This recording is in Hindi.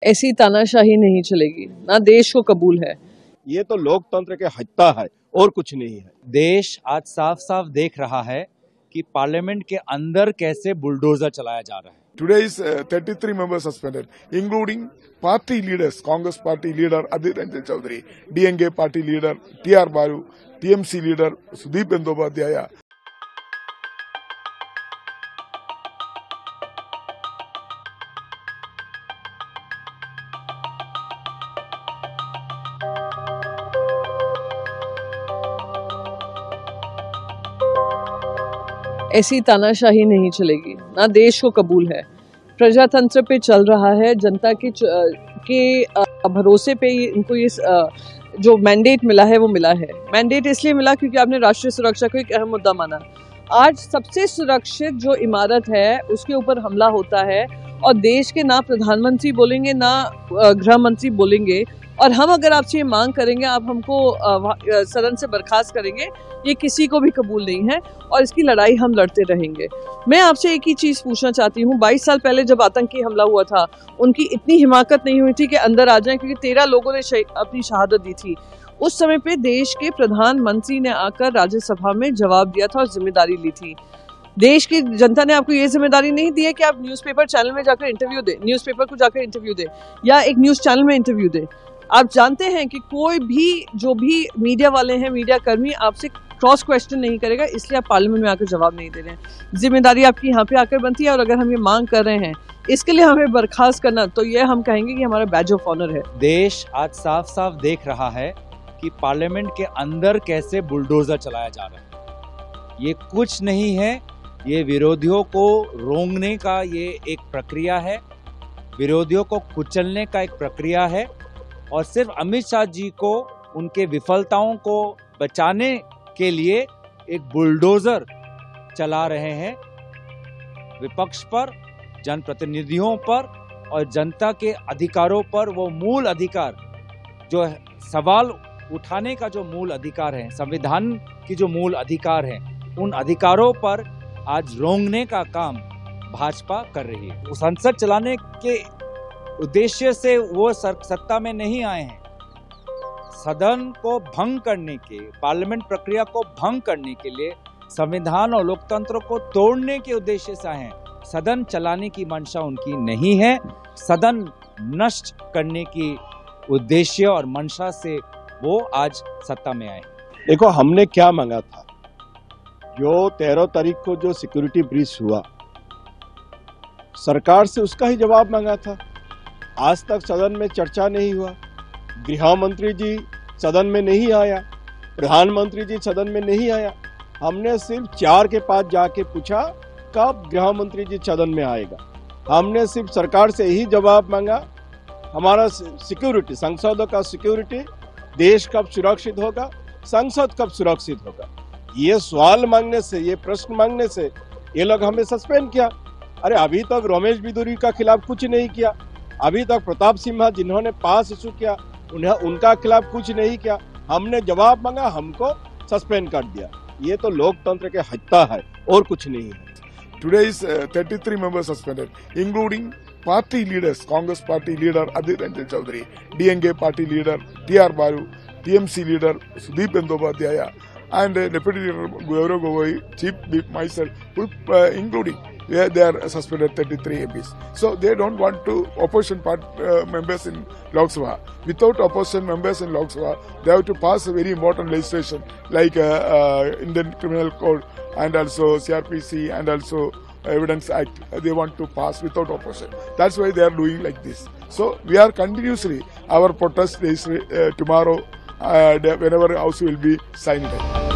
ऐसी तानाशाही नहीं चलेगी, ना देश को कबूल है। ये तो लोकतंत्र के हत्या है और कुछ नहीं है। देश आज साफ साफ देख रहा है कि पार्लियामेंट के अंदर कैसे बुलडोजर चलाया जा रहा है। Today is 33 members suspended, including party leaders, Congress party leader Adhir Ranjan Chaudhary, DNK party leader TR Balu, TMC leader Sudeep Bandyopadhyaya. ऐसी तानाशाही नहीं चलेगी, ना देश को कबूल है। प्रजातंत्र पे चल रहा है, जनता के भरोसे पे इनको ये जो मैंडेट मिला है वो मिला है। मैंडेट इसलिए मिला क्योंकि आपने राष्ट्रीय सुरक्षा को एक अहम मुद्दा माना। आज सबसे सुरक्षित जो इमारत है उसके ऊपर हमला होता है और देश के ना प्रधानमंत्री बोलेंगे ना गृह मंत्री बोलेंगे, और हम अगर आपसे ये मांग करेंगे आप हमको सदन से बर्खास्त करेंगे, ये किसी को भी कबूल नहीं है और इसकी लड़ाई हम लड़ते रहेंगे। मैं आपसे एक ही चीज़ पूछना चाहती हूँ, 22 साल पहले जब आतंकी हमला हुआ था उनकी इतनी हिमाकत नहीं हुई थी कि अंदर आ जाएं, क्योंकि 13 लोगों ने अपनी शहादत दी थी। उस समय पे देश के प्रधानमंत्री ने आकर राज्यसभा में जवाब दिया था और जिम्मेदारी ली थी। देश की जनता ने आपको ये जिम्मेदारी नहीं दी है कि आप न्यूज़पेपर चैनल में जाकर इंटरव्यू दें, न्यूज़पेपर को जाकर इंटरव्यू दें या एक न्यूज़ चैनल में इंटरव्यू दें। आप जानते हैं कि कोई भी जो भी मीडिया वाले हैं, मीडिया कर्मी आपसे क्रॉस क्वेश्चन नहीं करेगा, इसलिए आप पार्लियामेंट में आकर जवाब नहीं दे रहे हैं। जिम्मेदारी आपकी यहाँ पे आकर बनती है और अगर हम ये मांग कर रहे हैं इसके लिए हमें बर्खास्त करना, तो ये हम कहेंगे कि हमारा बैज ऑफ ऑनर है। देश आज साफ साफ देख रहा है कि पार्लियामेंट के अंदर कैसे बुलडोजर चलाया जा रहा है। ये कुछ नहीं है, ये विरोधियों को रोंगने का ये एक प्रक्रिया है, विरोधियों को कुचलने का एक प्रक्रिया है और सिर्फ अमित शाह जी को उनके विफलताओं को बचाने के लिए एक बुलडोजर चला रहे हैं विपक्ष पर, जनप्रतिनिधियों पर और जनता के अधिकारों पर। वो मूल अधिकार जो सवाल उठाने का जो मूल अधिकार है, संविधान की जो मूल अधिकार है, उन अधिकारों पर आज रोंगने का काम भाजपा कर रही है। वो संसद चलाने के उद्देश्य से वो सत्ता में नहीं आए हैं, सदन को भंग करने के, पार्लियामेंट प्रक्रिया को भंग करने के लिए, संविधान और लोकतंत्र को तोड़ने के उद्देश्य से आए हैं। सदन चलाने की मंशा उनकी नहीं है, सदन नष्ट करने की उद्देश्य और मंशा से वो आज सत्ता में आए। देखो, हमने क्या मांगा था, जो 13 तारीख को जो सिक्योरिटी ब्रीच हुआ, सरकार से उसका ही जवाब मांगा था। आज तक सदन में चर्चा नहीं हुआ, गृह मंत्री जी सदन में नहीं आया, प्रधानमंत्री जी सदन में नहीं आया। हमने सिर्फ 4 के पास जाके पूछा कब गृह मंत्री जी सदन में आएगा। हमने सिर्फ सरकार से यही जवाब मांगा, हमारा सिक्योरिटी, संसद का सिक्योरिटी, देश कब सुरक्षित होगा, संसद कब सुरक्षित होगा। ये सवाल मांगने से, ये प्रश्न मांगने से ये लोग हमें सस्पेंड किया। अरे अभी तक रमेश बिदुरी का खिलाफ कुछ नहीं किया, अभी तक प्रताप सिम्हा जिन्होंने पास इशू किया उनका खिलाफ कुछ नहीं किया। हमने जवाब मांगा, हमको सस्पेंड कर दिया। ये तो लोकतंत्र के हत्या है और कुछ नहीं है। Today is 33 members suspended, including party leaders, Congress party leader Adhir Ranjan Chaudhary, DNK party leader TR Balu, TMC leader Sudeep Bandyopadhyaya, and Deputy Leader Gaurav Gogoi, Chief Whip myself, including they are suspended 33 MPs. So they don't want to opposition members in Lok Sabha. Without opposition members in Lok Sabha, they have to pass a very important legislation like Indian Criminal Code and also CRPC and also Evidence Act. They want to pass without opposition. That's why they are doing like this. So we are continuously, our protest is tomorrow, whenever House will be signed.